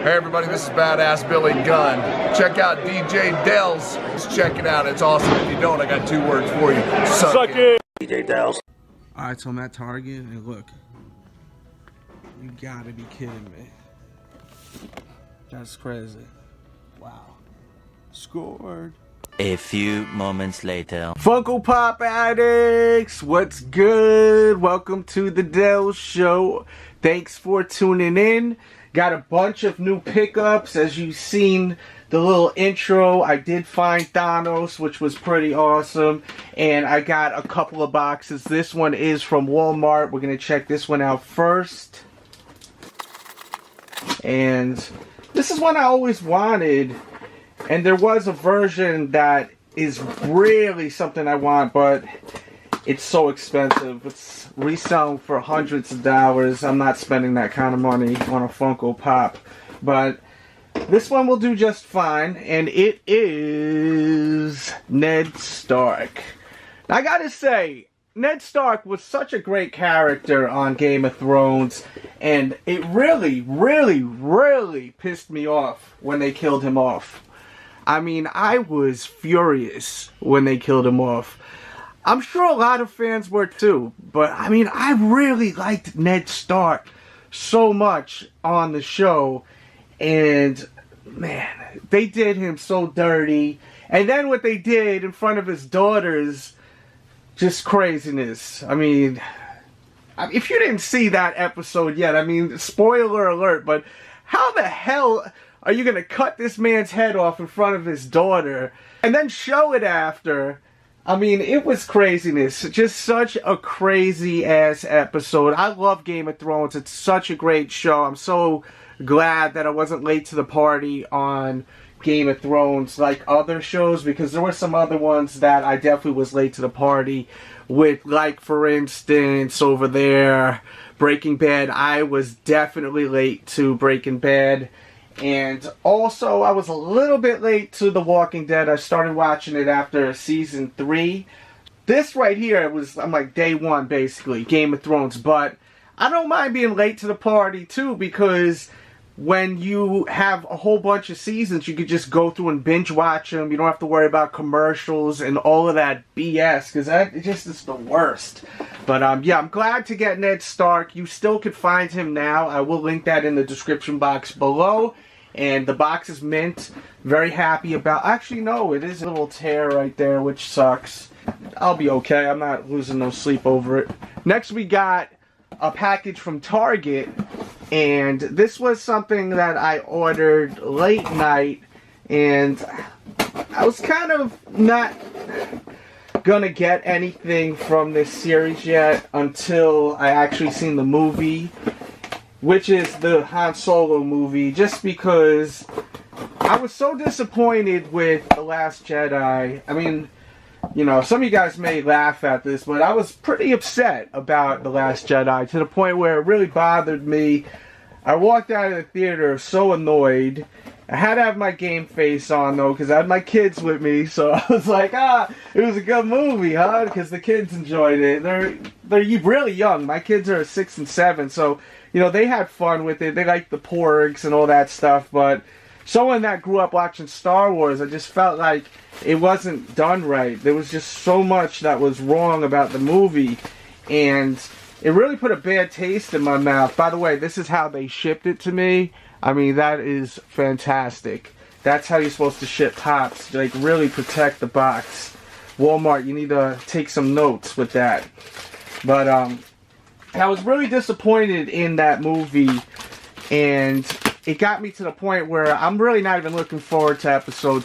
Hey everybody, this is Badass Billy Gunn. Check out DJ Delz. Just check it out, it's awesome. If you don't, I got 2 words for you. Suck it. DJ Delz. Alright, so I'm at Target, and look. You gotta be kidding me. That's crazy. Wow. Scored. A few moments later. Funko Pop addicts, what's good? Welcome to the Delz Show. Thanks for tuning in. Got a bunch of new pickups. As you've seen the little intro, I did find Thanos, which was pretty awesome. And I got a couple of boxes. This one is from Walmart. We're going to check this one out first. And this is one I always wanted. And there was a version that is really something I want, but it's so expensive. It's reselling for hundreds of dollars. I'm not spending that kind of money on a Funko Pop. But this one will do just fine, and it is Ned Stark. Now, I gotta say, Ned Stark was such a great character on Game of Thrones, and it really, really, really pissed me off when they killed him off. I mean, I was furious when they killed him off. I'm sure a lot of fans were too, but I mean, I really liked Ned Stark so much on the show, and man, they did him so dirty. And then what they did in front of his daughters, just craziness. I mean, if you didn't see that episode yet, I mean, spoiler alert, but how the hell are you going to cut this man's head off in front of his daughter and then show it after? I mean, it was craziness. Just such a crazy-ass episode. I love Game of Thrones. It's such a great show. I'm so glad that I wasn't late to the party on Game of Thrones like other shows, because there were some other ones that I definitely was late to the party with, like, for instance, over there, Breaking Bad. I was definitely late to Breaking Bad. And also, I was a little bit late to The Walking Dead. I started watching it after season 3. This right here was, I'm like, day 1, basically, Game of Thrones. But I don't mind being late to the party, too, because when you have a whole bunch of seasons, you could just go through and binge watch them. You don't have to worry about commercials and all of that BS, because that just is the worst. But, yeah, I'm glad to get Ned Stark. You still could find him now. I will link that in the description box below. And the box is mint. Very happy about... Actually, no, it is a little tear right there, which sucks. I'll be okay. I'm not losing no sleep over it. Next, we got a package from Target. And this was something that I ordered late night. And I was kind of not gonna get anything from this series yet until I actually seen the movie, which is the Han Solo movie, just because I was so disappointed with The Last Jedi. I mean, you know, some of you guys may laugh at this, but I was pretty upset about The Last Jedi, to the point where it really bothered me. I walked out of the theater so annoyed. I had to have my game face on, though, because I had my kids with me, so I was like, it was a good movie, huh? Because the kids enjoyed it. They're really young. My kids are 6 and 7, so, you know, they had fun with it. They liked the porgs and all that stuff, but someone that grew up watching Star Wars, I just felt like it wasn't done right. There was just so much that was wrong about the movie, and it really put a bad taste in my mouth. By the way, this is how they shipped it to me. I mean, that is fantastic. That's how you're supposed to ship pops. Like, really protect the box. Walmart, you need to take some notes with that. But, I was really disappointed in that movie. And it got me to the point where I'm really not even looking forward to episode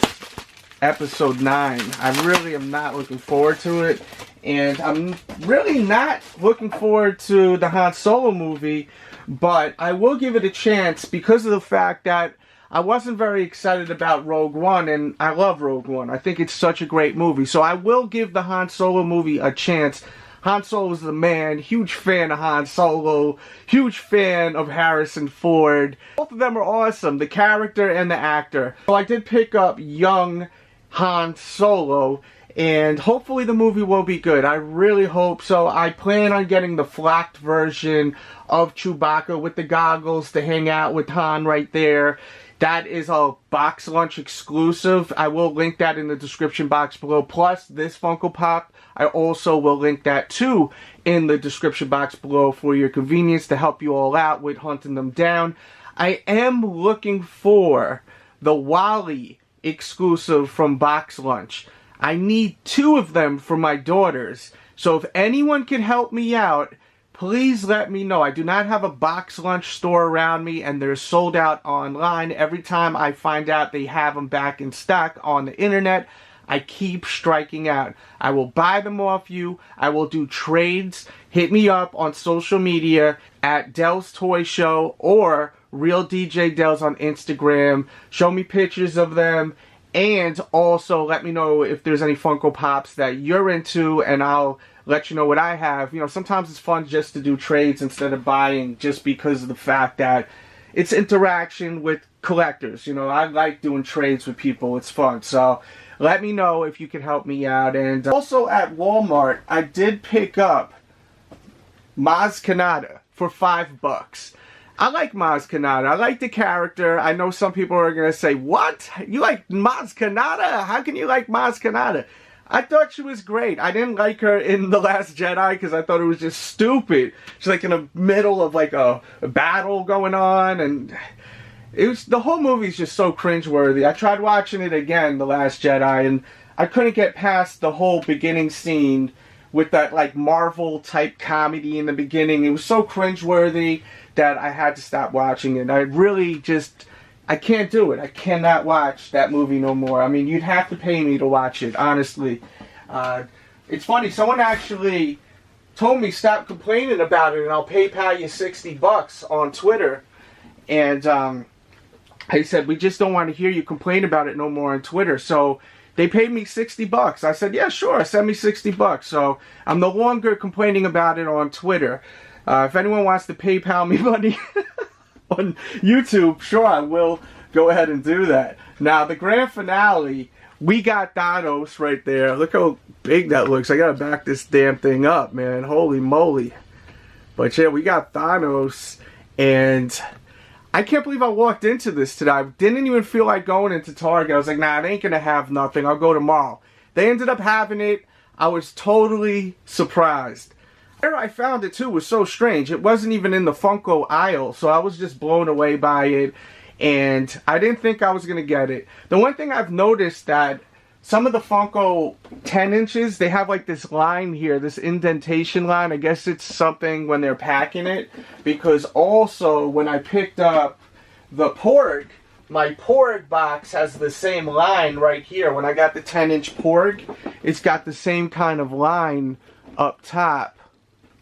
9. I really am not looking forward to it. And I'm really not looking forward to the Han Solo movie. But I will give it a chance because of the fact that I wasn't very excited about Rogue One, and I love Rogue One. I think it's such a great movie. So I will give the Han Solo movie a chance. Han Solo is the man. Huge fan of Han Solo. Huge fan of Harrison Ford. Both of them are awesome, the character and the actor. So I did pick up young Han Solo, and hopefully the movie will be good. I really hope so. I plan on getting the flocked version of Chewbacca with the goggles to hang out with Han right there. That is a box lunch exclusive. I will link that in the description box below. Plus, this Funko Pop, I also will link that too in the description box below for your convenience to help you all out with hunting them down. I am looking for the Wally exclusive from Box Lunch. I need 2 of them for my daughters. So if anyone can help me out, please let me know. I do not have a Box Lunch store around me, and they're sold out online. Every time I find out they have them back in stock on the internet, I keep striking out. I will buy them off you. I will do trades. Hit me up on social media at Delz Toy Show or Real DJ Delz on Instagram. Show me pictures of them. And also let me know if there's any Funko Pops that you're into, and I'll let you know what I have. You know, sometimes it's fun just to do trades instead of buying, just because of the fact that it's interaction with collectors. You know, I like doing trades with people. It's fun. So let me know if you can help me out. And also at Walmart, I did pick up Maz Kanata for $5. I like Maz Kanata. I like the character. I know some people are going to say, what? You like Maz Kanata? How can you like Maz Kanata? I thought she was great. I didn't like her in The Last Jedi because I thought it was just stupid. She's like in the middle of like a battle going on, and the whole movie's just so cringeworthy. I tried watching it again, The Last Jedi, and I couldn't get past the whole beginning scene with that like Marvel type comedy in the beginning. It was so cringeworthy that I had to stop watching it. I can't do it. I cannot watch that movie no more. I mean, you'd have to pay me to watch it, honestly. It's funny, someone actually told me stop complaining about it and I'll PayPal you $60 on Twitter. And I said, we just don't want to hear you complain about it no more on Twitter. So they paid me $60. I said, yeah, sure, send me $60. So I'm no longer complaining about it on Twitter. If anyone wants to PayPal me money on YouTube, sure, I will go ahead and do that. Now, the grand finale, we got Thanos right there. Look how big that looks. I gotta back this damn thing up, man. Holy moly. But yeah, we got Thanos, and I can't believe I walked into this today. I didn't even feel like going into Target. I was like, nah, it ain't gonna have nothing. I'll go tomorrow. They ended up having it. I was totally surprised. Where I found it too was so strange. It wasn't even in the Funko aisle, so I was just blown away by it, and I didn't think I was going to get it. The one thing I've noticed that some of the Funko 10 inches, they have like this line here, this indentation line. I guess it's something when they're packing it, because also when I picked up the Porg, my Porg box has the same line right here. When I got the 10-inch Porg, it's got the same kind of line up top.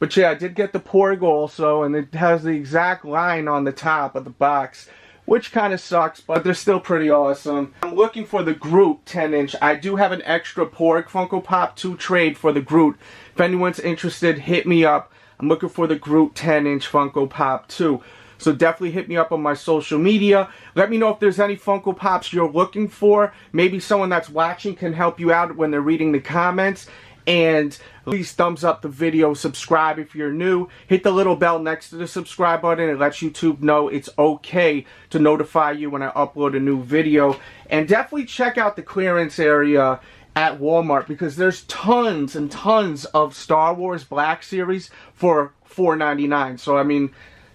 But yeah, I did get the Porg also, and it has the exact line on the top of the box, which kind of sucks, but they're still pretty awesome. I'm looking for the Groot 10-inch. I do have an extra Porg Funko Pop to trade for the Groot. If anyone's interested, hit me up. I'm looking for the Groot 10-inch Funko Pop too. So definitely hit me up on my social media. Let me know if there's any Funko Pops you're looking for. Maybe someone that's watching can help you out when they're reading the comments. And please thumbs up the video, subscribe if you're new, hit the little bell next to the subscribe button. It lets YouTube know it's okay to notify you when I upload a new video. And definitely check out the clearance area at Walmart, because there's tons and tons of Star Wars Black Series for $4.99. So I mean,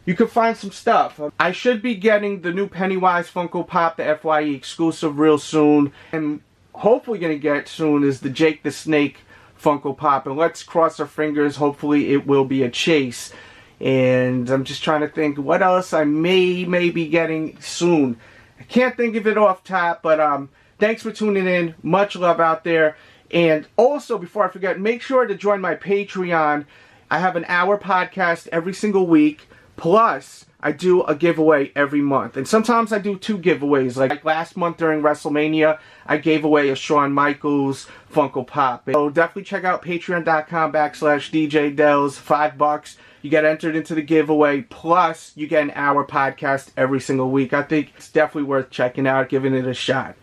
you can find some stuff. I should be getting the new Pennywise Funko Pop, the FYE exclusive, real soon. And hopefully gonna get soon is the Jake the Snake Funko Pop, and let's cross our fingers. Hopefully it will be a chase. And I'm just trying to think what else I may be getting soon. I can't think of it off top, but thanks for tuning in. Much love out there. And also, before I forget, make sure to join my Patreon. I have an hour podcast every single week, plus I do a giveaway every month. And sometimes I do 2 giveaways. Like last month during WrestleMania, I gave away a Shawn Michaels Funko Pop. So definitely check out patreon.com/DJ Delz. $5. You get entered into the giveaway. Plus, you get an hour podcast every single week. I think it's definitely worth checking out, giving it a shot.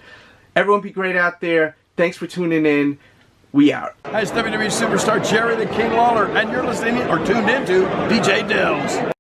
Everyone be great out there. Thanks for tuning in. We out. Hi, it's WWE Superstar Jerry the King Lawler, and you're listening or tuned into DJ Delz.